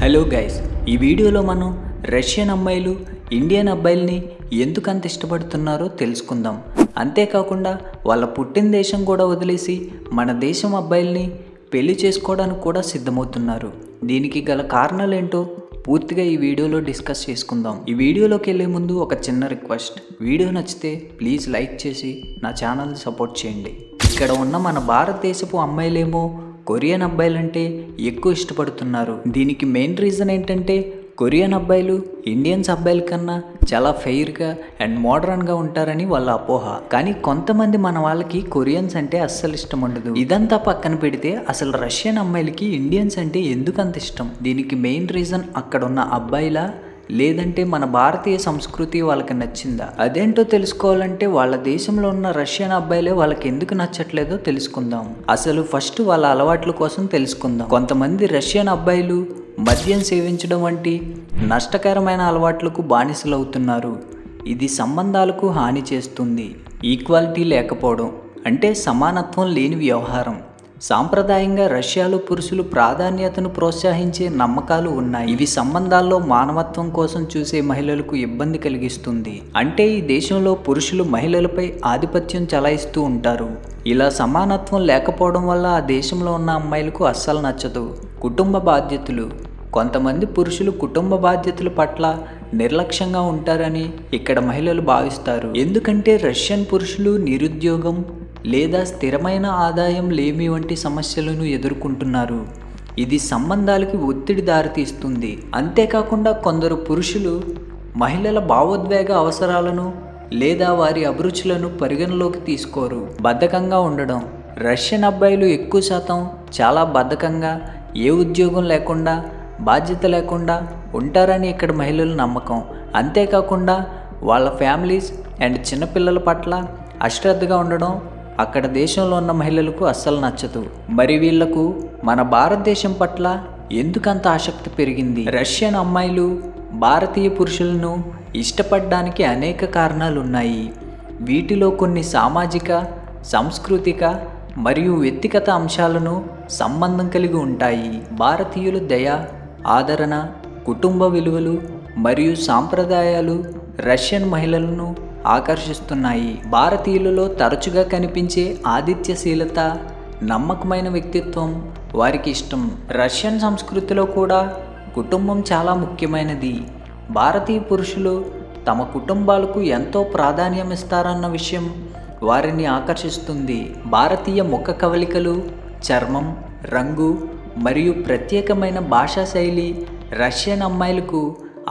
Hello guys, ఈ వీడియోలో మనం రష్యన్ అమ్మాయిలు ఇండియన్ అబ్బాయిల్ని ఎందుకంత ఇష్టపడుతున్నారో తెలుసుకుందాం. అంతేకాకుండా వాళ్ళ పుట్టిన దేశం కూడా వదిలేసి మన దేశం అబ్బాయిల్ని పెళ్లి చేసుకోవడానికి కూడా సిద్ధమవుతున్నారు. దీనికి గల కారణాలేంటో పూర్తిగా ఈ వీడియోలో డిస్కస్ చేసుకుందాం. ఈ వీడియోలోకి వెళ్ళే ముందు ఒక చిన్న రిక్వెస్ట్, వీడియో నచ్చితే ప్లీజ్ లైక్ చేసి నా ఛానల్ని సపోర్ట్ చేయండి. ఇక్కడ ఉన్న మన భారతదేశపు అమ్మాయిలేమో కొరియన్ అబ్బాయిలంటే ఎక్కువ ఇష్టపడుతున్నారు. దీనికి మెయిన్ రీజన్ ఏంటంటే కొరియన్ అబ్బాయిలు ఇండియన్స్ అబ్బాయిల కన్నా చాలా ఫెయిర్గా అండ్ మోడర్న్గా ఉంటారని వాళ్ళ అపోహ. కానీ కొంతమంది మన వాళ్ళకి కొరియన్స్ అంటే అస్సలు ఇష్టం ఉండదు. ఇదంతా పక్కన పెడితే అసలు రష్యన్ అమ్మాయిలకి ఇండియన్స్ అంటే ఎందుకు అంత ఇష్టం? దీనికి మెయిన్ రీజన్ అక్కడ ఉన్న అబ్బాయిలా లేదంటే మన భారతీయ సంస్కృతి వాళ్ళకి నచ్చిందా? అదేంటో తెలుసుకోవాలంటే వాళ్ళ దేశంలో ఉన్న రష్యన్ అబ్బాయిలే వాళ్ళకి ఎందుకు నచ్చట్లేదో తెలుసుకుందాం. అసలు ఫస్ట్ వాళ్ళ అలవాట్ల కోసం తెలుసుకుందాం. కొంతమంది రష్యన్ అబ్బాయిలు మద్యం సేవించడం వంటి నష్టకరమైన అలవాట్లకు బానిసలు అవుతున్నారు. ఇది సంబంధాలకు హాని చేస్తుంది. ఈక్వాలిటీ లేకపోవడం అంటే సమానత్వం లేని వ్యవహారం. సాంప్రదాయంగా రష్యాలో పురుషులు ప్రాధాన్యతను ప్రోత్సహించే నమ్మకాలు ఉన్నాయి. ఇవి సంబంధాల్లో మానవత్వం కోసం చూసే మహిళలకు ఇబ్బంది కలిగిస్తుంది. అంటే ఈ దేశంలో పురుషులు మహిళలపై ఆధిపత్యం చెలాయిస్తూ ఉంటారు. ఇలా సమానత్వం లేకపోవడం వల్ల ఆ దేశంలో ఉన్న అమ్మాయిలకు అస్సలు నచ్చదు. కుటుంబ బాధ్యతలు. కొంతమంది పురుషులు కుటుంబ బాధ్యతల పట్ల నిర్లక్ష్యంగా ఉంటారని ఇక్కడ మహిళలు భావిస్తారు. ఎందుకంటే రష్యన్ పురుషులు నిరుద్యోగం లేదా స్థిరమైన ఆదాయం లేమి వంటి సమస్యలను ఎదుర్కొంటున్నారు. ఇది సంబంధాలకి ఒత్తిడి దారితీస్తుంది. అంతేకాకుండా కొందరు పురుషులు మహిళల భావోద్వేగ అవసరాలను లేదా వారి అభిరుచులను పరిగణలోకి తీసుకోరు. బద్ధకంగా ఉండడం. రష్యన్ అబ్బాయిలు ఎక్కువ శాతం చాలా బద్ధకంగా, ఏ ఉద్యోగం లేకుండా, బాధ్యత లేకుండా ఉంటారని ఇక్కడ మహిళల నమ్మకం. అంతేకాకుండా వాళ్ళ ఫ్యామిలీస్ అండ్ చిన్నపిల్లల పట్ల అశ్రద్ధగా ఉండడం అక్కడ దేశంలో ఉన్న మహిళలకు అస్సలు నచ్చదు. మరి వీళ్లకు మన భారతదేశం పట్ల ఎందుకంత ఆసక్తి పెరిగింది? రష్యన్ అమ్మాయిలు భారతీయ పురుషులను ఇష్టపడడానికి అనేక కారణాలు ఉన్నాయి. వీటిలో కొన్ని సామాజిక, సాంస్కృతిక మరియు వ్యక్తిగత అంశాలను సంబంధం కలిగి ఉంటాయి. భారతీయుల దయ, ఆదరణ, కుటుంబ విలువలు మరియు సాంప్రదాయాలు రష్యన్ మహిళలను ఆకర్షిస్తున్నాయి. భారతీయులలో తరచుగా కనిపించే ఆతిథ్యశీలత, నమ్మకమైన వ్యక్తిత్వం వారికి ఇష్టం. రష్యన్ సంస్కృతిలో కూడా కుటుంబం చాలా ముఖ్యమైనది. భారతీయ పురుషులు తమ కుటుంబాలకు ఎంతో ప్రాధాన్యం ఇస్తారన్న విషయం వారిని ఆకర్షిస్తుంది. భారతీయ ముఖ కవళికలు, చర్మం రంగు మరియు ప్రత్యేకమైన భాషా శైలి రష్యన్ అమ్మాయిలకు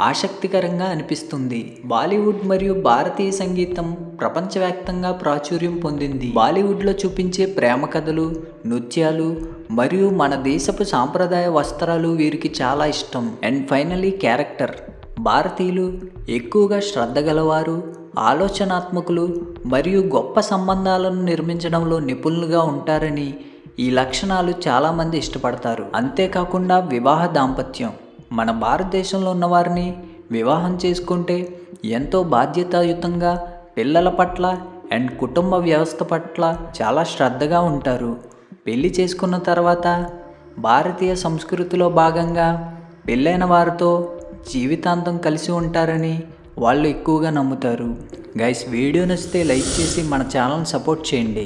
ఆసక్తికరంగా అనిపిస్తుంది. బాలీవుడ్ మరియు భారతీయ సంగీతం ప్రపంచవ్యాప్తంగా ప్రాచుర్యం పొందింది. బాలీవుడ్లో చూపించే ప్రేమ కథలు, నృత్యాలు మరియు మన దేశపు సాంప్రదాయ వస్త్రాలు వీరికి చాలా ఇష్టం. And finally character. భారతీయులు ఎక్కువగా శ్రద్ధ గలవారు, ఆలోచనాత్మకులు మరియు గొప్ప సంబంధాలను నిర్మించడంలో నిపుణులుగా ఉంటారని ఈ లక్షణాలు చాలామంది ఇష్టపడతారు. అంతేకాకుండా వివాహ దాంపత్యం. మన భారతదేశంలో ఉన్నవారిని వివాహం చేసుకుంటే ఎంతో బాధ్యతాయుతంగా పిల్లల పట్ల అండ్ కుటుంబ వ్యవస్థ పట్ల చాలా శ్రద్ధగా ఉంటారు. పెళ్లి చేసుకున్న తర్వాత భారతీయ సంస్కృతిలో భాగంగా పెళ్ళైన వారితో జీవితాంతం కలిసి ఉంటారని వాళ్ళు ఎక్కువగా నమ్ముతారు. గైస్, వీడియో నచ్చితే లైక్ చేసి మన ఛానల్ని సపోర్ట్ చేయండి.